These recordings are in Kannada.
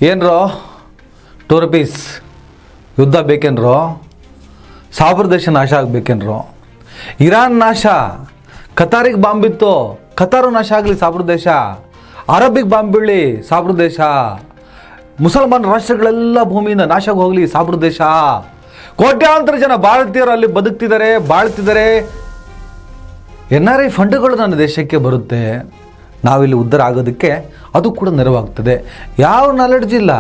ಏನ್ರೋ 2 rupees ಯುದ್ಧ ಬೇಕೇನ್ರೋ? ಸಾವಿರ ದೇಶ ನಾಶ ಆಗಬೇಕೇನ್ರೋ? ಇರಾನ್ ನಾಶ, ಕತಾರಿಗೆ ಬಾಂಬ್ ಬಿತ್ತು, ಕತಾರು ನಾಶ ಆಗಲಿ ಸಾವಿರ ದೇಶ, ಅರಬಿಗೆ ಬಾಂಬ್ ಬೀಳಿ ಸಾವಿರ ದೇಶ, ಮುಸಲ್ಮಾನ ರಾಷ್ಟ್ರಗಳೆಲ್ಲ ಭೂಮಿಯಿಂದ ನಾಶಕ್ಕೆ ಹೋಗಲಿ ಸಾವಿರ ದೇಶ, ಕೋಟ್ಯಾಂತರ ಜನ ಭಾರತೀಯರು ಅಲ್ಲಿ ಬದುಕ್ತಿದ್ದಾರೆ, ಬಾಳ್ತಿದ್ದಾರೆ. NRI ಫಂಡ್ಗಳು ನನ್ನ ದೇಶಕ್ಕೆ ಬರುತ್ತೆ, ನಾವಿಲ್ಲಿ ಉದ್ಧಾರ ಆಗೋದಕ್ಕೆ ಅದು ಕೂಡ ನೆರವಾಗ್ತದೆ. ಯಾವ ನಾಲೆಡ್ಜ್ ಇಲ್ಲ.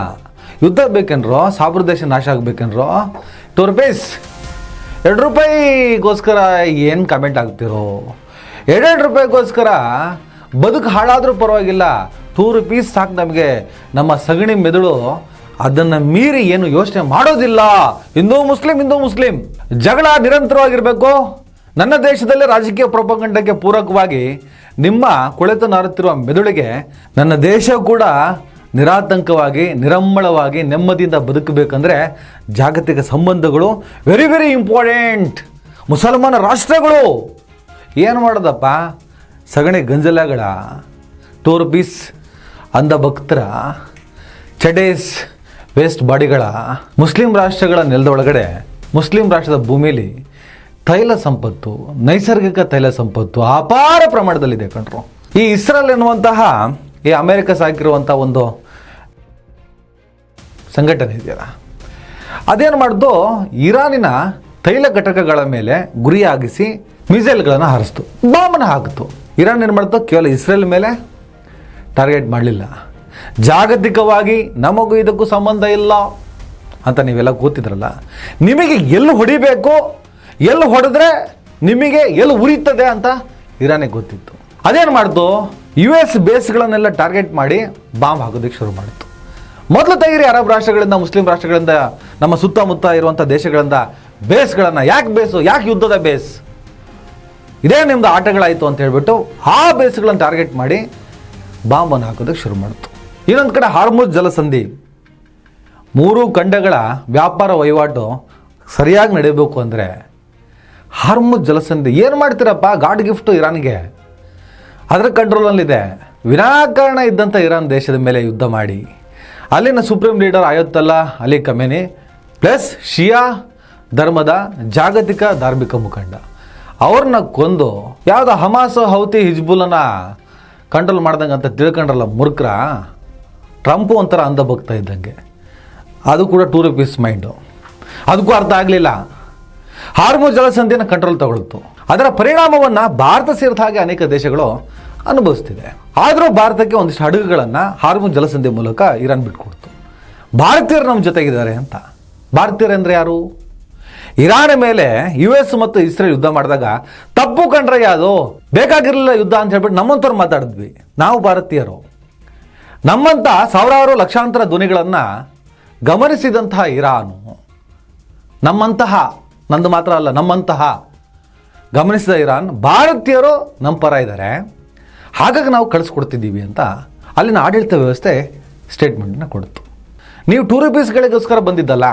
ಯುದ್ಧ ಬೇಕೇನ್ರೋ? ಸಾವಿರ ದೇಶ ನಾಶ ಆಗಬೇಕೇನ್ರೋ? 2 rupees 2 ರೂಪಾಯಿಗೋಸ್ಕರ ಏನು ಕಮೆಂಟ್ ಆಗ್ತಿರೋ? 2 ರೂಪಾಯಿಗೋಸ್ಕರ ಬದುಕು ಹಾಳಾದರೂ ಪರವಾಗಿಲ್ಲ, 2 rupees ಸಾಕು ನಮಗೆ. ನಮ್ಮ ಸಗಣಿ ಮೆದುಳು ಅದನ್ನು ಮೀರಿ ಏನು ಯೋಚನೆ ಮಾಡೋದಿಲ್ಲ. ಹಿಂದೂ ಮುಸ್ಲಿಂ ಜಗಳ ನಿರಂತರವಾಗಿರಬೇಕು. ನನ್ನ ದೇಶದಲ್ಲಿ ರಾಜಕೀಯ ಪ್ರೊಪಗಂಡಕ್ಕೆ ಪೂರಕವಾಗಿ ನಿಮ್ಮ ಕೊಳೆತು ನಾರುತ್ತಿರುವ ಮೆದುಳಿಗೆ ನನ್ನ ದೇಶ ಕೂಡ ನಿರಾತಂಕವಾಗಿ, ನಿರಮ್ಮಳವಾಗಿ, ನೆಮ್ಮದಿಯಿಂದ ಬದುಕಬೇಕಂದ್ರೆ ಜಾಗತಿಕ ಸಂಬಂಧಗಳು ವೆರಿ ವೆರಿ ಇಂಪಾರ್ಟೆಂಟ್. ಮುಸಲ್ಮಾನ ರಾಷ್ಟ್ರಗಳು ಏನು ಮಾಡೋದಪ್ಪ? ಸಗಣಿ ಗಂಜಲಗಳ 2 rupees ಅಂಧ ಭಕ್ತರ ಚಡೇಸ್ ವೇಸ್ಟ್ ಬಾಡಿಗಳ ಮುಸ್ಲಿಂ ರಾಷ್ಟ್ರಗಳ ನೆಲದೊಳಗಡೆ, ಮುಸ್ಲಿಂ ರಾಷ್ಟ್ರದ ಭೂಮಿಯಲ್ಲಿ ತೈಲ ಸಂಪತ್ತು, ನೈಸರ್ಗಿಕ ತೈಲ ಸಂಪತ್ತು ಅಪಾರ ಪ್ರಮಾಣದಲ್ಲಿದೆ ಕಣ್ರು. ಈ ಇಸ್ರೇಲ್ ಎನ್ನುವಂತಹ ಈ ಅಮೆರಿಕ ಸಾಕಿರುವಂಥ ಒಂದು ಸಂಘಟನೆ ಇದೆಯಲ್ಲ, ಅದೇನು ಮಾಡ್ದು ಇರಾನಿನ ತೈಲ ಘಟಕಗಳ ಮೇಲೆ ಗುರಿಯಾಗಿಸಿ ಮಿಸೈಲ್ಗಳನ್ನು ಹಾರಿಸ್ತು, ಬಾಂಬನ್ನು ಹಾಕಿತು. ಇರಾನ್ ಏನು ಮಾಡ್ತು? ಕೇವಲ ಇಸ್ರೇಲ್ ಮೇಲೆ ಟಾರ್ಗೆಟ್ ಮಾಡಲಿಲ್ಲ. ಜಾಗತಿಕವಾಗಿ ನಮಗೂ ಇದಕ್ಕೂ ಸಂಬಂಧ ಇಲ್ಲ ಅಂತ ನೀವೆಲ್ಲ ಕೂತಿದ್ರಲ್ಲ, ನಿಮಗೆ ಎಲ್ಲಿ ಹೊಡಿಬೇಕು, ಎಲ್ಲಿ ಹೊಡೆದ್ರೆ ನಿಮಗೆ ಎಲ್ಲಿ ಉರಿತದೆ ಅಂತ ಇರಾನಿಗೆ ಗೊತ್ತಿತ್ತು. ಅದೇನು ಮಾಡ್ತು? US ಬೇಸ್ಗಳನ್ನೆಲ್ಲ ಟಾರ್ಗೆಟ್ ಮಾಡಿ ಬಾಂಬ್ ಹಾಕೋದಕ್ಕೆ ಶುರು ಮಾಡಿತು. ಮೊದಲು ತೆಗೀರಿ ಅರಬ್ ರಾಷ್ಟ್ರಗಳಿಂದ, ಮುಸ್ಲಿಂ ರಾಷ್ಟ್ರಗಳಿಂದ, ನಮ್ಮ ಸುತ್ತಮುತ್ತ ಇರುವಂಥ ದೇಶಗಳಿಂದ ಬೇಸ್ಗಳನ್ನು. ಯಾಕೆ ಬೇಸು? ಯಾಕೆ ಯುದ್ಧದ ಬೇಸ್? ಇದೇ ನಿಮ್ಮದು ಆಟಗಳಾಯಿತು ಅಂತ ಹೇಳ್ಬಿಟ್ಟು ಆ ಬೇಸ್ಗಳನ್ನು ಟಾರ್ಗೆಟ್ ಮಾಡಿ ಬಾಂಬನ್ನು ಹಾಕೋದಕ್ಕೆ ಶುರು ಮಾಡಿತು. ಇನ್ನೊಂದು ಕಡೆ ಹಾರ್ಮುಜ್ ಜಲಸಂಧಿ, 3 ಖಂಡಗಳ ವ್ಯಾಪಾರ ವಹಿವಾಟು ಸರಿಯಾಗಿ ನಡೀಬೇಕು ಅಂದರೆ ಹಾರ್ಮುಜ್ ಜಲಸಂಧಿ ಏನು ಮಾಡ್ತೀರಪ್ಪ? ಗಾಡ್ ಗಿಫ್ಟು ಇರಾನ್ಗೆ, ಅದರ ಕಂಟ್ರೋಲಲ್ಲಿದೆ. ವಿನಾಕಾರಣ ಇದ್ದಂಥ ಇರಾನ್ ದೇಶದ ಮೇಲೆ ಯುದ್ಧ ಮಾಡಿ ಅಲ್ಲಿನ supreme leader Ayatollah Ali Khamenei plus ಶಿಯಾ ಧರ್ಮದ ಜಾಗತಿಕ ಧಾರ್ಮಿಕ ಮುಖಂಡ ಅವ್ರನ್ನ ಕೊಂದು ಯಾವುದೋ ಹಮಾಸ್, ಹೌತಿ, ಹಿಜ್ಬುಲನ್ನ ಕಂಟ್ರೋಲ್ ಮಾಡ್ದಂಗೆ ಅಂತ ತಿಳ್ಕೊಂಡ್ರಲ್ಲ ಮೂರ್ಖರ. ಟ್ರಂಪು ಒಂಥರ ಅಂಧ ಭಕ್ತ ಇದ್ದಂಗೆ, ಅದು ಕೂಡ 2 rupees ಮೈಂಡು. ಅದಕ್ಕೂ ಅರ್ಥ ಆಗಲಿಲ್ಲ. ಹಾರ್ಮುಜ್ ಜಲಸಂಧಿಯನ್ನು ಕಂಟ್ರೋಲ್ ತಗೊಳ್ತು. ಅದರ ಪರಿಣಾಮವನ್ನು ಭಾರತ ಸೇರಿದ ಹಾಗೆ ಅನೇಕ ದೇಶಗಳು ಅನುಭವಿಸ್ತಿದೆ. ಆದರೂ ಭಾರತಕ್ಕೆ ಒಂದಿಷ್ಟು ಹಡಗುಗಳನ್ನು ಹಾರ್ಮುಜ್ ಜಲಸಂಧಿ ಮೂಲಕ ಇರಾನ್ ಬಿಟ್ಕೊಡ್ತು. ಭಾರತೀಯರು ನಮ್ಮ ಜೊತೆಗಿದ್ದಾರೆ ಅಂತ. ಭಾರತೀಯರು ಅಂದರೆ ಯಾರು? ಇರಾನ್ ಮೇಲೆ US ಮತ್ತು ಇಸ್ರೇಲ್ ಯುದ್ಧ ಮಾಡಿದಾಗ ತಪ್ಪು ಕಂಡ್ರೆ ಯಾವುದು, ಬೇಕಾಗಿರಲಿಲ್ಲ ಯುದ್ಧ ಅಂತ ಹೇಳ್ಬಿಟ್ಟು ನಮ್ಮಂಥವ್ರು ಮಾತಾಡಿದ್ವಿ. ನಾವು ಭಾರತೀಯರು, ನಮ್ಮಂಥ ಸಾವಿರಾರು ಲಕ್ಷಾಂತರ ಧ್ವನಿಗಳನ್ನು ಗಮನಿಸಿದಂತಹ ಇರಾನು, ನಮ್ಮಂತಹ, ನಂದು ಮಾತ್ರ ಅಲ್ಲ, ನಮ್ಮಂತಹ ಗಮನಿಸಿದ ಇರಾನ್, ಭಾರತೀಯರು ನಮ್ಮ ಪರ ಇದ್ದಾರೆ, ಹಾಗಾಗಿ ನಾವು ಕಳಿಸ್ಕೊಡ್ತಿದ್ದೀವಿ ಅಂತ ಅಲ್ಲಿನ ಆಡಳಿತ ವ್ಯವಸ್ಥೆ ಸ್ಟೇಟ್ಮೆಂಟನ್ನು ಕೊಡ್ತು. ನೀವು 2 rupeesಗಳಿಗೋಸ್ಕರ ಬಂದಿದ್ದಲ್ಲ,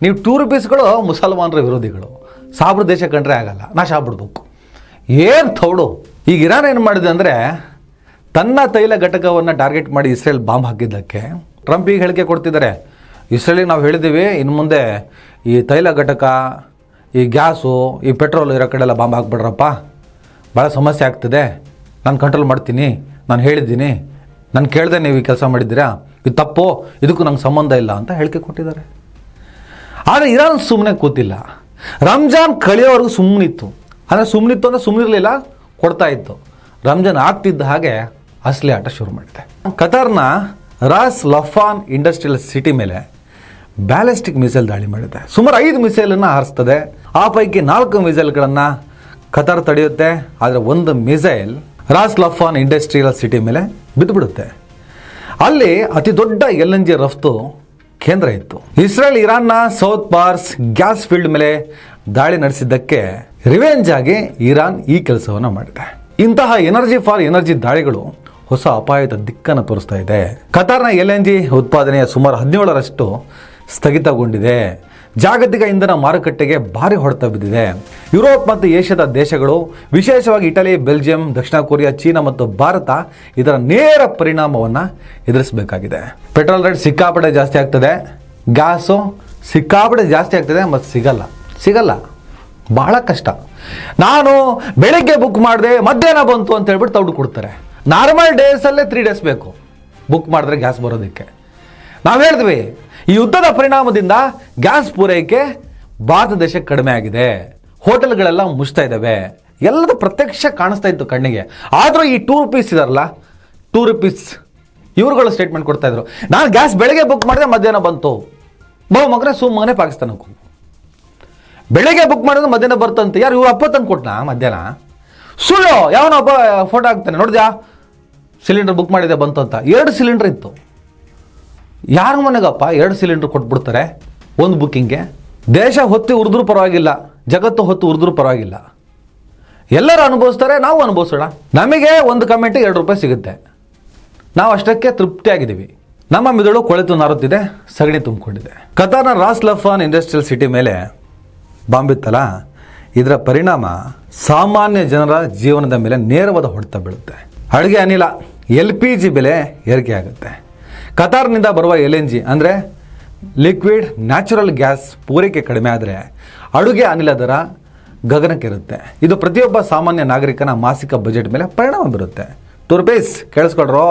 ನೀವು 2 rupeesಗಳು ಮುಸಲ್ಮಾನರ ವಿರೋಧಿಗಳು, ಸಾವಿರ ದೇಶ ಕಂಡ್ರೆ ಆಗಲ್ಲ, ನಾಶ ಆಗ್ಬಿಡ್ಬೇಕು. ಏನು ತೌಡು. ಈಗ ಇರಾನ್ ಏನು ಮಾಡಿದೆ ಅಂದರೆ, ತನ್ನ ತೈಲ ಘಟಕವನ್ನು ಟಾರ್ಗೆಟ್ ಮಾಡಿ ಇಸ್ರೇಲ್ ಬಾಂಬ್ ಹಾಕಿದ್ದಕ್ಕೆ ಟ್ರಂಪ್ ಈಗ ಹೇಳಿಕೆ ಕೊಡ್ತಿದ್ದಾರೆ. ಇಸ್ರೇಲಿಗೆ ನಾವು ಹೇಳಿದ್ದೀವಿ, ಇನ್ನು ಮುಂದೆ ಈ ತೈಲ ಘಟಕ, ಈ ಗ್ಯಾಸು, ಈ ಪೆಟ್ರೋಲ್ ಇರೋ ಕಡೆ ಎಲ್ಲ ಬಾಂಬ್ ಹಾಕ್ಬಿಡ್ರಪ್ಪ, ಭಾಳ ಸಮಸ್ಯೆ ಆಗ್ತದೆ, ನಾನು ಕಂಟ್ರೋಲ್ ಮಾಡ್ತೀನಿ, ನಾನು ಹೇಳಿದ್ದೀನಿ, ನಾನು ಕೇಳಿದೆ ನೀವು ಈ ಕೆಲಸ ಮಾಡಿದ್ದೀರಾ, ಇದು ತಪ್ಪು, ಇದಕ್ಕೂ ನಂಗೆ ಸಂಬಂಧ ಇಲ್ಲ ಅಂತ ಹೇಳಿಕೆ ಕೊಟ್ಟಿದ್ದಾರೆ. ಆದರೆ ಇರಾನ್ ಸುಮ್ಮನೆ ಕೂತಿಲ್ಲ. ರಂಜಾನ್ ಕಳೆಯೋವರೆಗೂ ಸುಮ್ಮನಿತ್ತು. ಅಂದರೆ ಸುಮ್ಮನಿತ್ತು ಅಂದರೆ ಸುಮ್ಮನಿರಲಿಲ್ಲ, ಕೊಡ್ತಾ ಇತ್ತು. ರಂಜಾನ್ ಆಗ್ತಿದ್ದ ಹಾಗೆ ಅಸಲಿ ಆಟ ಶುರು ಮಾಡಿದೆ. ಕತಾರ್ನ ರಾಸ್ ಲಫಾನ್ ಇಂಡಸ್ಟ್ರಿಯಲ್ ಸಿಟಿ ಮೇಲೆ ಬ್ಯಾಲಿಸ್ಟಿಕ್ ಮಿಸೈಲ್ ದಾಳಿ ಮಾಡಿದೆ. ಸುಮಾರು 5 ಮಿಸೈಲನ್ನು ಹಾರಿಸ್ತದೆ. ಆ ಪೈಕಿ 4 ಮಿಸೈಲ್ಗಳನ್ನು ಕತಾರ್ ತಡೆಯುತ್ತೆ. ಆದರೆ ಒಂದು missile Ras Laffan industrial city ಮೇಲೆ ಬಿದ್ದುಬಿಡುತ್ತೆ. ಅಲ್ಲಿ ಅತಿ ದೊಡ್ಡ LNG ರಫ್ತು ಕೇಂದ್ರ ಇತ್ತು. ಇಸ್ರೇಲ್ ಇರಾನ್ನ ಸೌತ್ ಪಾರ್ಸ್ ಗ್ಯಾಸ್ ಫೀಲ್ಡ್ ಮೇಲೆ ದಾಳಿ ನಡೆಸಿದ್ದಕ್ಕೆ ರಿವೆಂಜ್ ಆಗಿ ಇರಾನ್ ಈ ಕೆಲಸವನ್ನು ಮಾಡಿದೆ. ಇಂತಹ ಎನರ್ಜಿ ಫಾರ್ ಎನರ್ಜಿ ದಾಳಿಗಳು ಹೊಸ ಅಪಾಯದ ದಿಕ್ಕನ್ನು ತೋರಿಸ್ತಾ ಇದೆ. ಕತಾರ್ನ LNG ಉತ್ಪಾದನೆಯ ಸುಮಾರು 17% ಸ್ಥಗಿತಗೊಂಡಿದೆ. ಜಾಗತಿಕ ಇಂಧನ ಮಾರುಕಟ್ಟೆಗೆ ಭಾರಿ ಹೊಡೆತ ಬಿದ್ದಿದೆ. ಯುರೋಪ್ ಮತ್ತು ಏಷ್ಯಾದ ದೇಶಗಳು, ವಿಶೇಷವಾಗಿ ಇಟಲಿ, ಬೆಲ್ಜಿಯಂ, ದಕ್ಷಿಣ ಕೊರಿಯಾ, ಚೀನಾ ಮತ್ತು ಭಾರತ ಇದರ ನೇರ ಪರಿಣಾಮವನ್ನು ಎದುರಿಸಬೇಕಾಗಿದೆ. ಪೆಟ್ರೋಲ್ ರೇಟ್ ಸಿಕ್ಕಾಪಟ್ಟೆ ಜಾಸ್ತಿ ಆಗ್ತದೆ, ಗ್ಯಾಸು ಸಿಕ್ಕಾಪಟ್ಟೆ ಜಾಸ್ತಿ ಆಗ್ತದೆ ಮತ್ತು ಸಿಗಲ್ಲ ಬಹಳ ಕಷ್ಟ. ನಾನು ಬೆಳಗ್ಗೆ ಬುಕ್ ಮಾಡಿದೆ, ಮಧ್ಯಾಹ್ನ ಬಂತು ಅಂತ ಹೇಳ್ಬಿಟ್ಟು ತೌಡು ಕೊಡ್ತಾರೆ. ನಾರ್ಮಲ್ ಡೇಸಲ್ಲೇ 3 ಡೇಸ್ ಬೇಕು ಬುಕ್ ಮಾಡಿದ್ರೆ ಗ್ಯಾಸ್ ಬರೋದಕ್ಕೆ. ನಾವು ಹೇಳಿದ್ವಿ, ಈ ಯುದ್ಧದ ಪರಿಣಾಮದಿಂದ ಗ್ಯಾಸ್ ಪೂರೈಕೆ ಭಾರತ ದೇಶಕ್ಕೆ ಕಡಿಮೆ ಆಗಿದೆ, ಹೋಟೆಲ್ಗಳೆಲ್ಲ ಮುಚ್ತಾ ಇದ್ದಾವೆ, ಎಲ್ಲದ ಪ್ರತ್ಯಕ್ಷ ಕಾಣಿಸ್ತಾ ಇತ್ತು ಕಣ್ಣಿಗೆ. ಆದರೂ ಈ 2 ರೂಪೀಸ್ ಇದಾರಲ್ಲ, 2 ರೂಪೀಸ್ ಇವ್ರುಗಳು ಸ್ಟೇಟ್ಮೆಂಟ್ ಕೊಡ್ತಾ ಇದ್ರು, ನಾನು ಗ್ಯಾಸ್ ಬೆಳಗ್ಗೆ ಬುಕ್ ಮಾಡಿದೆ, ಮಧ್ಯಾಹ್ನ ಬಂತು. ಮಗನೇ ಸುಮ್ಮನೆ ಪಾಕಿಸ್ತಾನಕ್ಕೂ ಬೆಳಗ್ಗೆ ಬುಕ್ ಮಾಡೋದು ಮಧ್ಯಾಹ್ನ ಬರ್ತಂತೆ. ಯಾರು ಇವ್ರು ಅಪ್ಪ ತಂದು ಕೊಟ್ಟನಾ ಮಧ್ಯಾಹ್ನ? ಸುಳ್ಳು. ಯಾವನೋ ಒಬ್ಬ ಫೋಟೋ ಹಾಕ್ತಾನೆ, ನೋಡಿದ್ಯಾ ಸಿಲಿಂಡರ್ ಬುಕ್ ಮಾಡಿದೆ ಬಂತು ಅಂತ. 2 ಸಿಲಿಂಡರ್ ಇತ್ತು. ಯಾರ ಮನೆಗಪ್ಪ 2 ಸಿಲಿಂಡರ್ ಕೊಟ್ಬಿಡ್ತಾರೆ ಒಂದು ಬುಕ್ಕಿಂಗ್ಗೆ? ದೇಶ ಹೊತ್ತಿ ಉರಿದ್ರೂ ಪರವಾಗಿಲ್ಲ, ಜಗತ್ತು ಹೊತ್ತು ಉರಿದ್ರೂ ಪರವಾಗಿಲ್ಲ, ಎಲ್ಲರೂ ಅನುಭವಿಸ್ತಾರೆ, ನಾವು ಅನುಭವಿಸೋಣ. ನಮಗೆ ಒಂದು ಕಮೆಂಟಿಗೆ 2 ರೂಪಾಯಿ ಸಿಗುತ್ತೆ, ನಾವು ಅಷ್ಟಕ್ಕೆ ತೃಪ್ತಿಯಾಗಿದ್ದೀವಿ. ನಮ್ಮ ಮಿದುಳು ಕೊಳೆತು ನಾರುತ್ತಿದೆ, ಸಗಣಿ ತುಂಬಿಕೊಂಡಿದೆ. ಕತಾರ್ನ ರಾಸ್ ಲಫಾನ್ ಇಂಡಸ್ಟ್ರಿಯಲ್ ಸಿಟಿ ಮೇಲೆ ಬಾಂಬಿತ್ತಲ್ಲ, ಇದರ ಪರಿಣಾಮ ಸಾಮಾನ್ಯ ಜನರ ಜೀವನದ ಮೇಲೆ ನೇರವಾದ ಹೊಡೆತ ಬೀಳುತ್ತೆ. ಅಡುಗೆ ಅನಿಲ LPG ಬೆಲೆ ಏರಿಕೆ ಆಗುತ್ತೆ. ಕತಾರ್ನಿಂದ ಬರುವ LNG ಅಂದರೆ ಲಿಕ್ವಿಡ್ ನ್ಯಾಚುರಲ್ ಗ್ಯಾಸ್ ಪೂರೈಕೆ ಕಡಿಮೆ ಆದರೆ ಅಡುಗೆ ಅನಿಲ ದರ ಗಗನಕ್ಕಿರುತ್ತೆ. ಇದು ಪ್ರತಿಯೊಬ್ಬ ಸಾಮಾನ್ಯ ನಾಗರಿಕನ ಮಾಸಿಕ ಬಜೆಟ್ ಮೇಲೆ ಪರಿಣಾಮ ಬೀರುತ್ತೆ. 2 ರೂಪೀಸ್ ಕೇಳಿಸ್ಕೊಳ್ರೋ.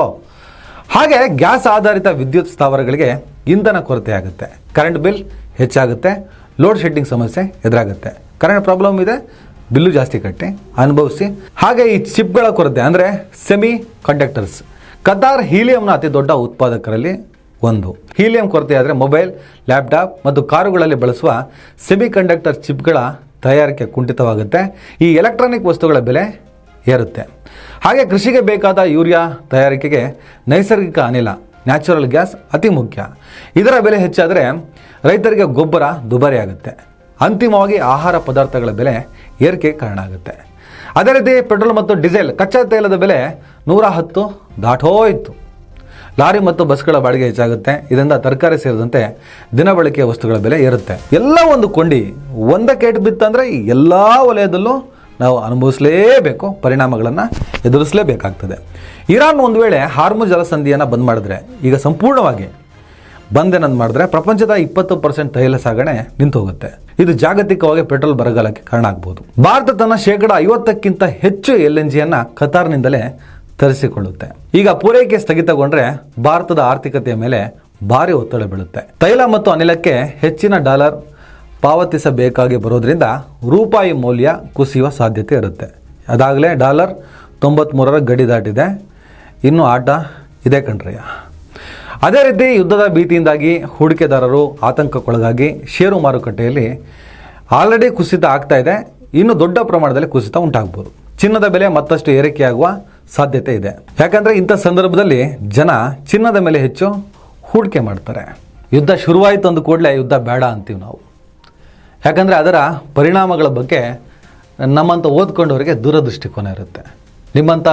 ಹಾಗೆ ಗ್ಯಾಸ್ ಆಧಾರಿತ ವಿದ್ಯುತ್ ಸ್ಥಾವರಗಳಿಗೆ ಇಂಧನ ಕೊರತೆ ಆಗುತ್ತೆ, ಕರೆಂಟ್ ಬಿಲ್ ಹೆಚ್ಚಾಗುತ್ತೆ, ಲೋಡ್ ಶೆಡ್ಡಿಂಗ್ ಸಮಸ್ಯೆ ಎದುರಾಗುತ್ತೆ. ಕರೆಂಟ್ ಪ್ರಾಬ್ಲಮ್ ಇದೆ, ಬಿಲ್ಲು ಜಾಸ್ತಿ ಕಟ್ಟಿ ಅನುಭವಿಸಿ. ಹಾಗೆ ಈ ಚಿಪ್ಗಳ ಕೊರತೆ ಅಂದರೆ ಸೆಮಿ ಕಂಡಕ್ಟರ್ಸ್. ಕತಾರ್ ಹೀಲಿಯಂನ ಅತಿ ದೊಡ್ಡ ಉತ್ಪಾದಕರಲ್ಲಿ ಒಂದು. ಹೀಲಿಯಂ ಕೊರತೆ ಆದರೆ ಮೊಬೈಲ್, ಲ್ಯಾಪ್ಟಾಪ್ ಮತ್ತು ಕಾರುಗಳಲ್ಲಿ ಬಳಸುವ ಸೆಮಿ ಕಂಡಕ್ಟರ್ ಚಿಪ್ಗಳ ತಯಾರಿಕೆ ಕುಂಠಿತವಾಗುತ್ತೆ. ಈ ಎಲೆಕ್ಟ್ರಾನಿಕ್ ವಸ್ತುಗಳ ಬೆಲೆ ಏರುತ್ತೆ. ಹಾಗೆ ಕೃಷಿಗೆ ಬೇಕಾದ ಯೂರಿಯಾ ತಯಾರಿಕೆಗೆ ನೈಸರ್ಗಿಕ ಅನಿಲ ನ್ಯಾಚುರಲ್ ಗ್ಯಾಸ್ ಅತಿ ಮುಖ್ಯ. ಇದರ ಬೆಲೆ ಹೆಚ್ಚಾದರೆ ರೈತರಿಗೆ ಗೊಬ್ಬರ ದುಬಾರಿ ಆಗುತ್ತೆ. ಅಂತಿಮವಾಗಿ ಆಹಾರ ಪದಾರ್ಥಗಳ ಬೆಲೆ ಏರಿಕೆ ಕಾರಣ ಆಗುತ್ತೆ. ಅದೇ ರೀತಿ ಪೆಟ್ರೋಲ್ ಮತ್ತು ಡೀಸೆಲ್ ಕಚ್ಚಾ ತೈಲದ ಬೆಲೆ 110 ದಾಟೋಯ್ತು. ಲಾರಿ ಮತ್ತು ಬಸ್ಗಳ ಬಾಡಿಗೆ ಹೆಚ್ಚಾಗುತ್ತೆ. ಇದರಿಂದ ತರಕಾರಿ ಸೇರಿದಂತೆ ದಿನಬಳಕೆಯ ವಸ್ತುಗಳ ಬೆಲೆ ಏರುತ್ತೆ. ಎಲ್ಲ ಒಂದು ಕೊಂಡಿ ಒಂದಕ್ಕೆ ಏಟು ಬಿತ್ತಂದರೆ ಎಲ್ಲ ವಲಯದಲ್ಲೂ ನಾವು ಅನುಭವಿಸಲೇಬೇಕು, ಪರಿಣಾಮಗಳನ್ನು ಎದುರಿಸಲೇಬೇಕಾಗ್ತದೆ. ಇರಾನ್ ಒಂದು ವೇಳೆ ಹಾರ್ಮುಜ್ ಜಲಸಂಧಿಯನ್ನು ಬಂದ್ ಮಾಡಿದ್ರೆ, ಈಗ ಸಂಪೂರ್ಣವಾಗಿ ಬಂದ್ ಏನಂದು ಮಾಡಿದ್ರೆ ಪ್ರಪಂಚದ 20% ತೈಲ ಸಾಗಣೆ ನಿಂತು ಹೋಗುತ್ತೆ. ಇದು ಜಾಗತಿಕವಾಗಿ ಪೆಟ್ರೋಲ್ ಬರಗಾಲಕ್ಕೆ ಕಾರಣ ಆಗ್ಬೋದು. ಭಾರತ ತನ್ನ 50%ಕ್ಕಿಂತ ಹೆಚ್ಚು LNGಯನ್ನು ಕತಾರ್ನಿಂದಲೇ ತರಿಸಿಕೊಳ್ಳುತ್ತೆ. ಈಗ ಪೂರೈಕೆ ಸ್ಥಗಿತಗೊಂಡ್ರೆ ಭಾರತದ ಆರ್ಥಿಕತೆಯ ಮೇಲೆ ಭಾರಿ ಒತ್ತಡ ಬೀಳುತ್ತೆ. ತೈಲ ಮತ್ತು ಅನಿಲಕ್ಕೆ ಹೆಚ್ಚಿನ ಡಾಲರ್ ಪಾವತಿಸಬೇಕಾಗಿ ಬರೋದ್ರಿಂದ ರೂಪಾಯಿ ಮೌಲ್ಯ ಕುಸಿಯುವ ಸಾಧ್ಯತೆ ಇರುತ್ತೆ. ಅದಾಗಲೇ ಡಾಲರ್ 93ರ ಗಡಿ ದಾಟಿದೆ, ಇನ್ನು ಆಟ ಇದೆ ಕಣ್ರಯ್ಯ. ಅದೇ ರೀತಿ ಯುದ್ಧದ ಭೀತಿಯಿಂದಾಗಿ ಹೂಡಿಕೆದಾರರು ಆತಂಕಕ್ಕೊಳಗಾಗಿ ಷೇರು ಮಾರುಕಟ್ಟೆಯಲ್ಲಿ ಆಲ್ರೆಡಿ ಕುಸಿತ ಆಗ್ತಾ ಇದೆ, ಇನ್ನು ದೊಡ್ಡ ಪ್ರಮಾಣದಲ್ಲಿ ಕುಸಿತ ಉಂಟಾಗ್ಬೋದು. ಚಿನ್ನದ ಬೆಲೆ ಮತ್ತಷ್ಟು ಏರಿಕೆಯಾಗುವ ಸಾಧ್ಯತೆ ಇದೆ. ಯಾಕಂದರೆ ಇಂಥ ಸಂದರ್ಭದಲ್ಲಿ ಜನ ಚಿನ್ನದ ಮೇಲೆ ಹೆಚ್ಚು ಹೂಡಿಕೆ ಮಾಡ್ತಾರೆ. ಯುದ್ಧ ಶುರುವಾಯಿತು ಅಂದ ಕೂಡಲೇ ಯುದ್ಧ ಬೇಡ ಅಂತೀವಿ ನಾವು. ಯಾಕಂದರೆ ಅದರ ಪರಿಣಾಮಗಳ ಬಗ್ಗೆ ನಮ್ಮಂಥ ಓದ್ಕೊಂಡವರಿಗೆ ದೂರದೃಷ್ಟಿಕೋನ ಇರುತ್ತೆ. ನಿಮ್ಮಂಥ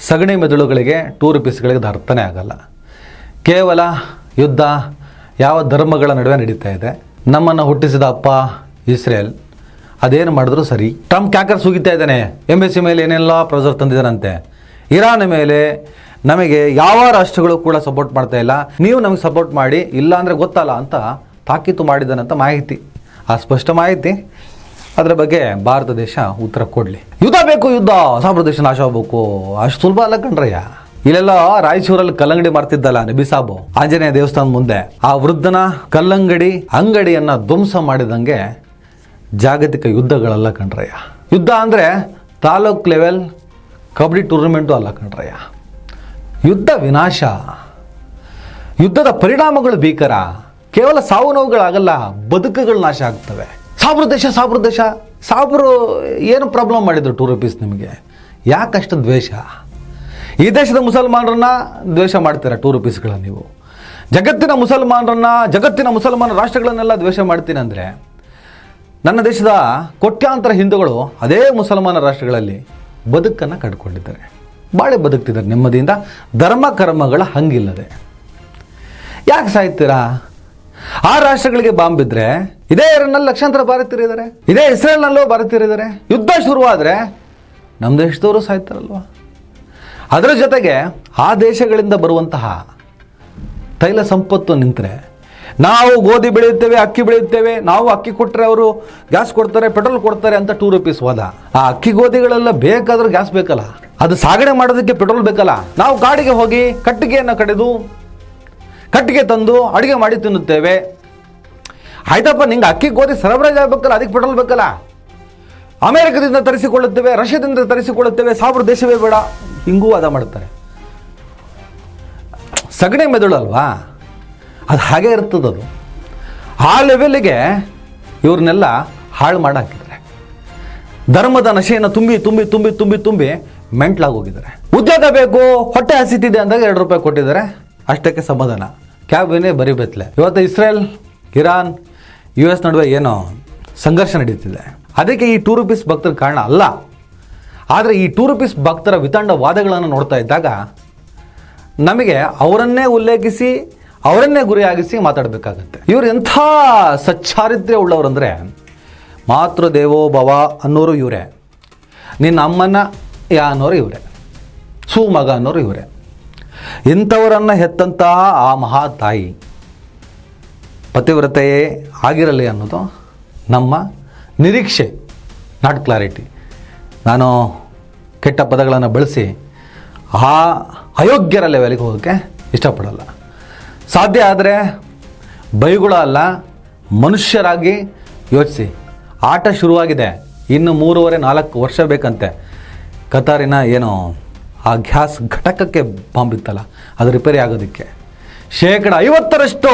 ಸಗಣಿ ಮೆದುಳುಗಳಿಗೆ 2 ರೂಪೀಸ್ಗಳಿಗೆ ಅದು ಅರ್ಥನೇ ಆಗಲ್ಲ. ಕೇವಲ ಯುದ್ಧ ಯಾವ ಧರ್ಮಗಳ ನಡುವೆ ನಡೀತಾ ಇದೆ. ನಮ್ಮನ್ನು ಹುಟ್ಟಿಸಿದ ಅಪ್ಪ ಇಸ್ರೇಲ್, ಅದೇನು ಮಾಡಿದ್ರು ಸರಿ. ಟ್ರಂಪ್ ಕ್ಯಾಕರ್ ಸುಗಿತಾ ಇದ್ದಾನೆ, ಎಂಬಸಿ ಮೇಲೆ ಏನೆಲ್ಲ ಪ್ರೆಷರ್ ತಂದಿದ್ದಾನಂತೆ. ಇರಾನ್ ಮೇಲೆ ನಮಗೆ ಯಾವ ರಾಷ್ಟ್ರಗಳು ಕೂಡ ಸಪೋರ್ಟ್ ಮಾಡ್ತಾ ಇಲ್ಲ, ನೀವು ನಮಗೆ ಸಪೋರ್ಟ್ ಮಾಡಿ, ಇಲ್ಲ ಅಂದರೆ ಗೊತ್ತಲ್ಲ ಅಂತ ತಾಕೀತು ಮಾಡಿದ್ದಾನಂತ ಮಾಹಿತಿ. ಆ ಸ್ಪಷ್ಟ ಮಾಹಿತಿ, ಅದರ ಬಗ್ಗೆ ಭಾರತ ದೇಶ ಉತ್ತರ ಕೊಡಲಿ. ಯುದ್ಧ ಬೇಕು, ಯುದ್ಧ, ಹೊಸ ಪ್ರದೇಶ ನಾಶ ಆಗಬೇಕು, ಅಷ್ಟು ಸುಲಭ ಅಲ್ಲ ಕಣ್ರಯ್ಯ. ಇಲ್ಲೆಲ್ಲ ರಾಯಚೂರಲ್ಲಿ ಕಲ್ಲಂಗಡಿ ಮಾರ್ತಿದ್ದಲ್ಲ ನಬಿ ಸಾಬು, ಆಂಜನೇಯ ದೇವಸ್ಥಾನ ಮುಂದೆ ಆ ವೃದ್ಧನ ಕಲ್ಲಂಗಡಿ ಅಂಗಡಿಯನ್ನ ಧ್ವಂಸ ಮಾಡಿದಂಗೆ ಜಾಗತಿಕ ಯುದ್ಧಗಳೆಲ್ಲ ಕಣ್ರಯ್ಯ. ಯುದ್ಧ ಅಂದರೆ ತಾಲೂಕ್ ಲೆವೆಲ್ ಕಬಡ್ಡಿ ಟೂರ್ನಮೆಂಟು ಅಲ್ಲ ಕಣ್ರಯ್ಯ. ಯುದ್ಧ ವಿನಾಶ, ಯುದ್ಧದ ಪರಿಣಾಮಗಳು ಭೀಕರ. ಕೇವಲ ಸಾವು ನೋವುಗಳಾಗಲ್ಲ, ಬದುಕುಗಳು ನಾಶ ಆಗ್ತವೆ. ಸಾಬ್ರು ದೇಶ ಸಾಬ್ರು ಏನು ಪ್ರಾಬ್ಲಮ್ ಮಾಡಿದ್ರು 2 ರೂಪೀಸ್ ನಿಮಗೆ? ಯಾಕಷ್ಟು ದ್ವೇಷ? ಈ ದೇಶದ ಮುಸಲ್ಮಾನರನ್ನ ದ್ವೇಷ ಮಾಡ್ತೀರಾ 2 ರೂಪೀಸ್ಗಳ ನೀವು. ಜಗತ್ತಿನ ಮುಸಲ್ಮಾನ ರಾಷ್ಟ್ರಗಳನ್ನೆಲ್ಲ ದ್ವೇಷ ಮಾಡ್ತೀನಿ ಅಂದರೆ, ನನ್ನ ದೇಶದ ಕೋಟ್ಯಾಂತರ ಹಿಂದೂಗಳು ಅದೇ ಮುಸಲ್ಮಾನ ರಾಷ್ಟ್ರಗಳಲ್ಲಿ ಬದುಕನ್ನು ಕಟ್ಕೊಂಡಿದ್ದಾರೆ, ಬಾಳೆ ಬದುಕ್ತಿದ್ದಾರೆ ನೆಮ್ಮದಿಯಿಂದ, ಧರ್ಮ ಕರ್ಮಗಳ ಹಂಗಿಲ್ಲದೆ. ಯಾಕೆ ಸಾಯ್ತೀರಾ? ಆ ರಾಷ್ಟ್ರಗಳಿಗೆ ಬಾಂಬ್ ಬಿದ್ದರೆ ಇದೇ ಇರಾನ್ನಲ್ಲಿ ಲಕ್ಷಾಂತರ ಭಾರತೀಯರಿದ್ದಾರೆ, ಇದೇ ಇಸ್ರೇಲ್ನಲ್ಲೂ ಭಾರತೀಯರಿದ್ದಾರೆ. ಯುದ್ಧ ಶುರುವಾದರೆ ನಮ್ಮ ದೇಶದವರು ಸಾಯ್ತಾರಲ್ವ. ಅದರ ಜೊತೆಗೆ ಆ ದೇಶಗಳಿಂದ ಬರುವಂತಹ ತೈಲ ಸಂಪತ್ತು ನಿಂತರೆ, ನಾವು ಗೋಧಿ ಬೆಳೆಯುತ್ತೇವೆ, ಅಕ್ಕಿ ಬೆಳೆಯುತ್ತೇವೆ, ನಾವು ಅಕ್ಕಿ ಕೊಟ್ಟರೆ ಅವರು ಗ್ಯಾಸ್ ಕೊಡ್ತಾರೆ, ಪೆಟ್ರೋಲ್ ಕೊಡ್ತಾರೆ ಅಂತ ₹2 ಹೋದ. ಆ ಅಕ್ಕಿ ಗೋಧಿಗಳೆಲ್ಲ ಬೇಕಾದ್ರೆ ಗ್ಯಾಸ್ ಬೇಕಲ್ಲ, ಅದು ಸಾಗಣೆ ಮಾಡೋದಕ್ಕೆ ಪೆಟ್ರೋಲ್ ಬೇಕಲ್ಲ. ನಾವು ಕಾಡಿಗೆ ಹೋಗಿ ಕಟ್ಟಿಗೆಯನ್ನು ಕಡಿದು ಕಟ್ಟಿಗೆ ತಂದು ಅಡುಗೆ ಮಾಡಿ ತಿನ್ನುತ್ತೇವೆ. ಆಯ್ತಪ್ಪ, ನಿಂಗೆ ಅಕ್ಕಿ ಗೋಧಿ ಸರಬರಾಜು ಆಗಬೇಕಲ್ಲ, ಅದಕ್ಕೆ ಪೆಟ್ರೋಲ್ ಬೇಕಲ್ಲ. ಅಮೆರಿಕದಿಂದ ತರಿಸಿಕೊಳ್ಳುತ್ತೇವೆ, ರಷ್ಯಾದಿಂದ ತರಿಸಿಕೊಳ್ಳುತ್ತೇವೆ, ಸಾವಿರ ದೇಶವೇ ಬೇಡ, ಹಿಂಗೂ ವಾದ ಮಾಡ್ತಾರೆ. ಸಗಣಿ ಮೆದುಳು ಅಲ್ವಾ, ಅದು ಹಾಗೆ ಇರ್ತದದು. ಆ ಲೆವೆಲ್ಗೆ ಇವ್ರನ್ನೆಲ್ಲ ಹಾಳು ಮಾಡಾಕಿದ್ದಾರೆ. ಧರ್ಮದ ನಶೆಯನ್ನು ತುಂಬಿ ತುಂಬಿ ತುಂಬಿ ತುಂಬಿ ತುಂಬಿ ಮೆಂಟ್ಲಾಗೋಗಿದ್ದಾರೆ. ಉದ್ಯೋಗ ಬೇಕು, ಹೊಟ್ಟೆ ಹಸಿತಿದೆ ಅಂದಾಗ ₹2 ಕೊಟ್ಟಿದ್ದಾರೆ, ಅಷ್ಟಕ್ಕೆ ಸಮಾಧಾನ. ಕ್ಯಾಬಿನೇ ಬರಿ ಬೆತ್ತಲೆ. ಇವತ್ತು ಇಸ್ರೇಲ್, ಇರಾನ್, US ನಡುವೆ ಏನೋ ಸಂಘರ್ಷ ನಡೀತಿದೆ. ಅದಕ್ಕೆ ಈ ₹2 ಭಕ್ತರ ಕಾರಣ ಅಲ್ಲ. ಆದರೆ ಈ ₹2 ಭಕ್ತರ ವಿತಂಡ ವಾದಗಳನ್ನು ನೋಡ್ತಾ ಇದ್ದಾಗ ನಮಗೆ ಅವರನ್ನೇ ಉಲ್ಲೇಖಿಸಿ ಅವರನ್ನೇ ಗುರಿಯಾಗಿಸಿ ಮಾತಾಡಬೇಕಾಗತ್ತೆ. ಇವರು ಎಂಥ ಸಚ್ಚಾರಿತ್ರ್ಯ ಉಳ್ಳವರಂದರೆ, ಮಾತೃದೇವೋ ಭವ ಅನ್ನೋರು ಇವರೇ, ನಿನ್ನ ಅಮ್ಮನ ಯಾ ಅನ್ನೋರು ಇವರೇ, ಸುಮಗ ಅನ್ನೋರು ಇವರೇ. ಇಂಥವರನ್ನು ಹೆತ್ತಂತಹ ಆ ಮಹಾ ತಾಯಿ ಪತಿವ್ರತೆಯೇ ಆಗಿರಲಿ ಅನ್ನೋದು ನಮ್ಮ ನಿರೀಕ್ಷೆ. Not clarity. ನಾನು ಕೆಟ್ಟ ಪದಗಳನ್ನು ಬಳಸಿ ಆ ಅಯೋಗ್ಯರ ಲೆವೆಲ್ಗೆ ಹೋಗೋಕ್ಕೆ ಇಷ್ಟಪಡಲ್ಲ. ಸಾಧ್ಯ ಆದರೆ ಬೈಗುಳ ಅಲ್ಲ, ಮನುಷ್ಯರಾಗಿ ಯೋಚಿಸಿ. ಆಟ ಶುರುವಾಗಿದೆ, ಇನ್ನು 3.5-4 ವರ್ಷ ಬೇಕಂತೆ. ಕತಾರಿನ ಏನೋ ಆ ಗ್ಯಾಸ್ ಘಟಕಕ್ಕೆ ಬಾಂಬ್ ಇತ್ತಲ್ಲ, ಅದು ರಿಪೇರಿ ಆಗೋದಕ್ಕೆ 50%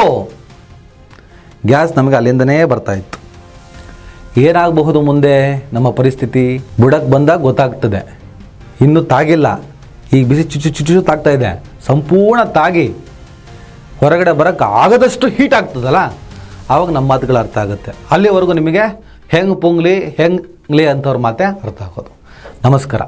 ಗ್ಯಾಸ್ ನಮಗೆ ಅಲ್ಲಿಂದನೇ ಬರ್ತಾಯಿತ್ತು. ಏನಾಗಬಹುದು ಮುಂದೆ ನಮ್ಮ ಪರಿಸ್ಥಿತಿ ಬುಡಕ್ಕೆ ಬಂದಾಗ ಗೊತ್ತಾಗ್ತದೆ. ಇನ್ನೂ ತಾಗಿಲ್ಲ, ಈಗ ಬಿಸಿ ಚುಚ್ಚು ತಾಗ್ತಾ ಇದೆ. ಸಂಪೂರ್ಣ ತಾಗಿ ಹೊರಗಡೆ ಬರೋಕ್ಕೆ ಆಗದಷ್ಟು ಹೀಟ್ ಆಗ್ತದಲ್ಲ, ಆವಾಗ ನಮ್ಮ ಮಾತುಗಳು ಅರ್ಥ ಆಗುತ್ತೆ. ಅಲ್ಲಿವರೆಗೂ ನಿಮಗೆ ಹೆಂಗೆ ಪೊಂಗ್ಲಿ ಹೆಂಗ್ಲಿ ಅಂಥವ್ರ ಮಾತೇ ಅರ್ಥ ಆಗೋದು. ನಮಸ್ಕಾರ.